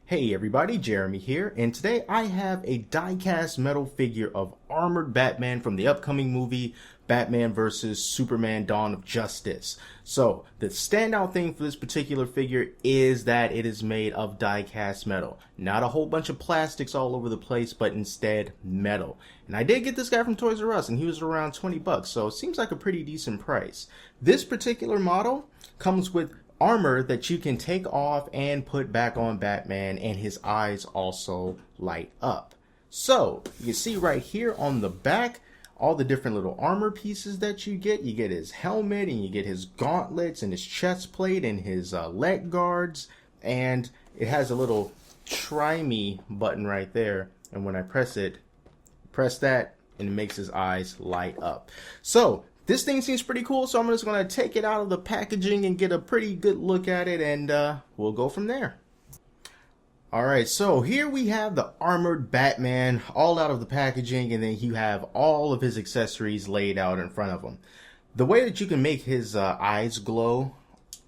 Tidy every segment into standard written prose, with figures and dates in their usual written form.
Hey everybody, Jeremy here, and today I have a die-cast metal figure of armored Batman from the upcoming movie Batman vs. Superman Dawn of Justice. So, the standout thing for this particular figure is that it is made of die-cast metal. Not a whole bunch of plastics all over the place, but instead metal. And I did get this guy from Toys R Us, and he was around 20 bucks, so it seems like a pretty decent price. This particular model comes with armor that you can take off and put back on Batman, and his eyes also light up. So you can see right here on the back all the different little armor pieces that you get. You get his helmet, and you get his gauntlets, and his chest plate, and his leg guards, and it has a little try me button right there, and when I press that, and it makes his eyes light up. So this thing seems pretty cool, so I'm just going to take it out of the packaging and get a pretty good look at it, and we'll go from there. Alright, so here we have the armored Batman all out of the packaging, and then you have all of his accessories laid out in front of him. The way that you can make his eyes glow,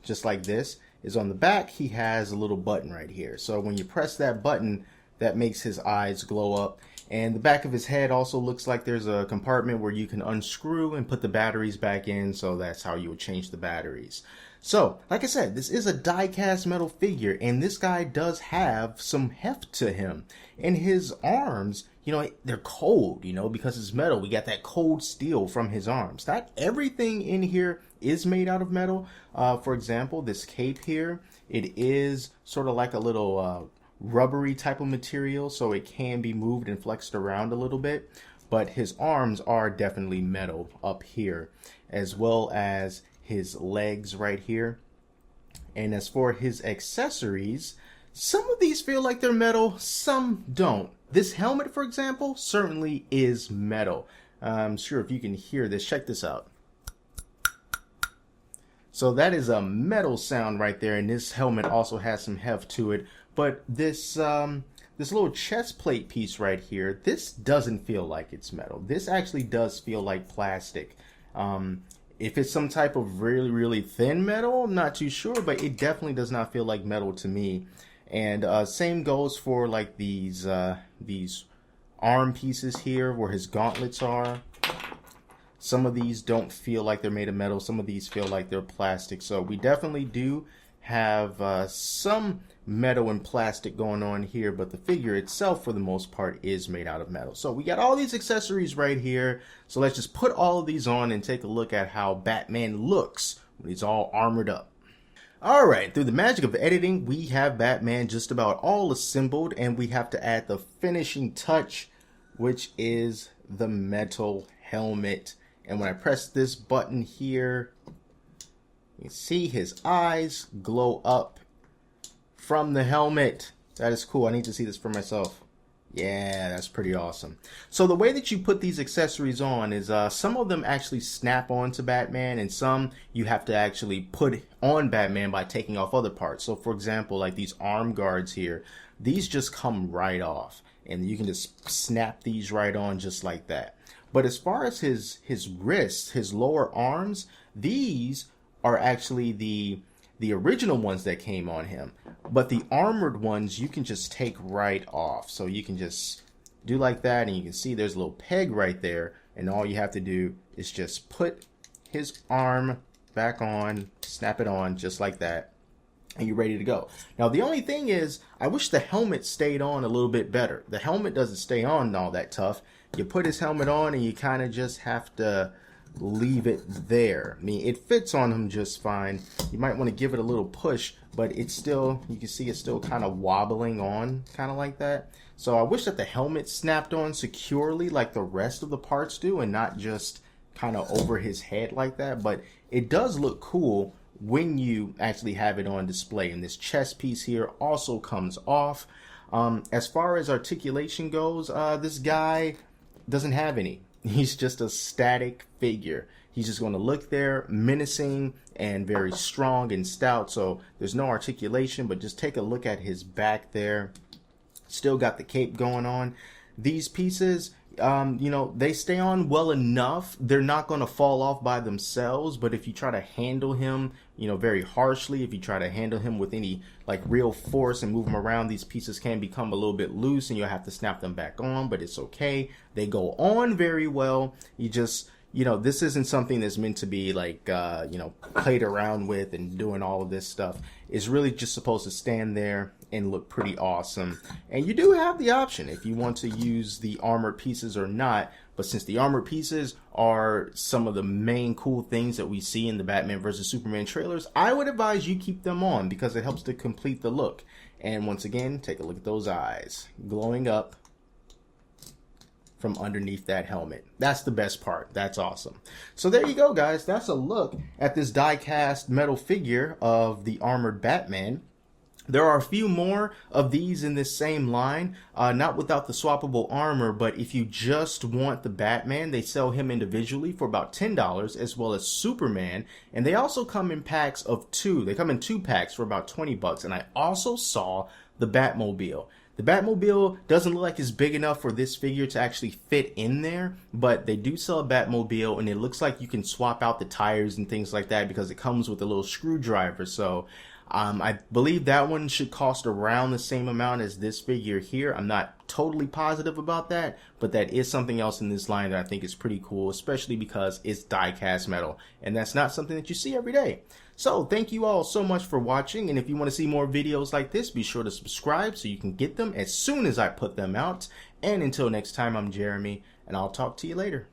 just like this, is on the back. He has a little button right here. So when you press that button, that makes his eyes glow up. And the back of his head also looks like there's a compartment where you can unscrew and put the batteries back in, so that's how you would change the batteries. So, like I said, this is a die-cast metal figure, and this guy does have some heft to him. And his arms, you know, they're cold, you know, because it's metal. We got that cold steel from his arms. Not everything in here is made out of metal. For example, this cape here, it is sort of like a little rubbery type of material, so it can be moved and flexed around a little bit, but his arms are definitely metal up here, as well as his legs right here. And as for his accessories, some of these feel like they're metal, some don't. This helmet, for example, certainly is metal. I'm sure if you can hear this, check this out. So that is a metal sound right there, and this helmet also has some heft to it. But this this little chest plate piece right here, this doesn't feel like it's metal. This actually does feel like plastic. If it's some type of really, really thin metal, I'm not too sure, but it definitely does not feel like metal to me. And same goes for like these arm pieces here where his gauntlets are. Some of these don't feel like they're made of metal. Some of these feel like they're plastic. So we definitely do have some metal and plastic going on here, but the figure itself for the most part is made out of metal. So we got all these accessories right here, so let's just put all of these on and take a look at how Batman looks when he's all armored up. Alright, through the magic of editing, we have Batman just about all assembled, and we have to add the finishing touch, which is the metal helmet. And when I press this button here, you can see his eyes glow up from the helmet. That is cool. I need to see this for myself. Yeah, that's pretty awesome. So the way that you put these accessories on is some of them actually snap onto Batman, and some you have to actually put on Batman by taking off other parts. So for example, like these arm guards here, these just come right off, and you can just snap these right on just like that. But as far as his wrists, his lower arms, these are actually the original ones that came on him, but the armored ones you can just take right off. So you can just do like that, and you can see there's a little peg right there, and all you have to do is just put his arm back on, snap it on just like that, and you're ready to go. Now the only thing is, I wish the helmet stayed on a little bit better. The helmet doesn't stay on all that tough. You put his helmet on and you kind of just have to leave it there. I mean, it fits on him just fine. You might want to give it a little push, but it's still, you can see it's still kind of wobbling on, kind of like that. So I wish that the helmet snapped on securely like the rest of the parts do, and not just kind of over his head like that. But it does look cool when you actually have it on display. And this chest piece here also comes off. As far as articulation goes, this guy doesn't have any. He's just a static figure. He's just going to look there menacing and very strong and stout. So there's no articulation, but just take a look at his back there. Still got the cape going on. These pieces, you know, they stay on well enough. They're not going to fall off by themselves, but if you try to handle him, you know, very harshly, if you try to handle him with any like real force and move him around, these pieces can become a little bit loose and you'll have to snap them back on, but it's okay. They go on very well. You just, you know, this isn't something that's meant to be like, you know, played around with and doing all of this stuff. It's really just supposed to stand there and look pretty awesome. And you do have the option if you want to use the armored pieces or not. But since the armored pieces are some of the main cool things that we see in the Batman vs. Superman trailers, I would advise you keep them on because it helps to complete the look. And once again, take a look at those eyes glowing up from underneath that helmet. That's the best part. That's awesome. So there you go, guys. That's a look at this die-cast metal figure of the armored Batman. There are a few more of these in this same line, not without the swappable armor, but if you just want the Batman, they sell him individually for about $10, as well as Superman, and they also come in packs of 2. They come in 2 packs for about $20, and I also saw the Batmobile. The Batmobile doesn't look like it's big enough for this figure to actually fit in there, but they do sell a Batmobile, and it looks like you can swap out the tires and things like that because it comes with a little screwdriver. So I believe that one should cost around the same amount as this figure here. I'm not totally positive about that, but that is something else in this line that I think is pretty cool, especially because it's die-cast metal, and that's not something that you see every day. So thank you all so much for watching, and if you want to see more videos like this, be sure to subscribe so you can get them as soon as I put them out. And until next time, I'm Jeremy, and I'll talk to you later.